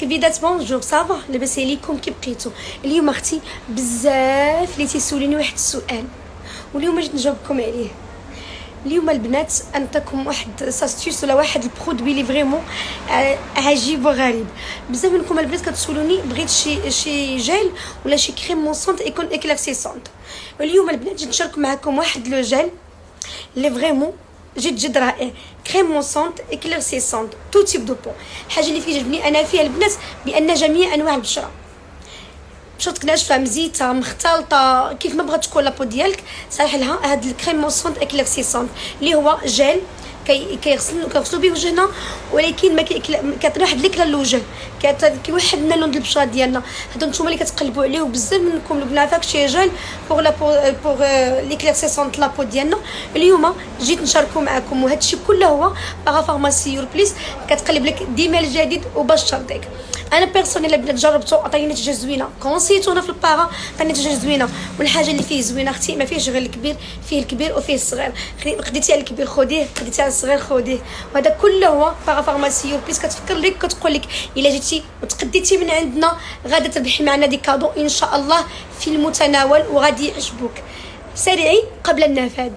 كبيدات بونجور صافا لاباس عليكم كي بقيتو. اليوم اختي بزاف اللي تيسوليني واحد السؤال واليوم جيت نجاوبكم عليه. اليوم البنات انطيكم واحد ساستيوس ولا واحد البرودوي اللي فريمون عجيب وغريب. بزاف منكم البنات كتسولوني بغيت شي جيل ولا شي كريم مونسونط يكون اكلارسيسونط. اليوم البنات جيت نشارك معكم واحد لو جيل اللي فريمون جد رائع، كريم مونسونط اكلارسيسونط تو تيب دو بون. الحاجه اللي كيعجبني انا فيها البنات بان جميع انواع البشره، بشرتك ناشفه مزيته مختلطه كيف ما بغات تكون لابو ديالك صالح لها هذا الكريم مونسونط اكلارسيسونط اللي هو جيل كيغسلوا به وجهنا، ولكن ما كيعطينا واحد ليكلا للوجه، كيوحد لنا اللون ديال البشره ديالنا. هادو نتوما اللي كتقلبوا عليه وبزاف منكم البنات فاكشي جيل بوغ ليكلارسيسونط لابو ديالنا. اليوم جيت نشاركو معكم وهذا الشيء كله هو باغا فارماسي يور بليس كتقلب لك ديما الجديد وبشرتك. انا بيرسونيل البنات جربته عطاني نتيجه زوينه، كونسيتو انا في الباغا عطاني نتيجه زوينه. والحاجه اللي فيه زوينه اختي ما فيهش غير الكبير، فيه الكبير وفيه الصغير، خديتي على الكبير خديه، خديتي على الصغير خديه. وهذا كله هو باغا فارماسي بليس كتفكر لك كتقول لك الا جيتي وتقديتي من عندنا غادا تربحي معنا دي كادو ان شاء الله في المتناول وغادي يعجبوك. سريعي قبل النفاذ.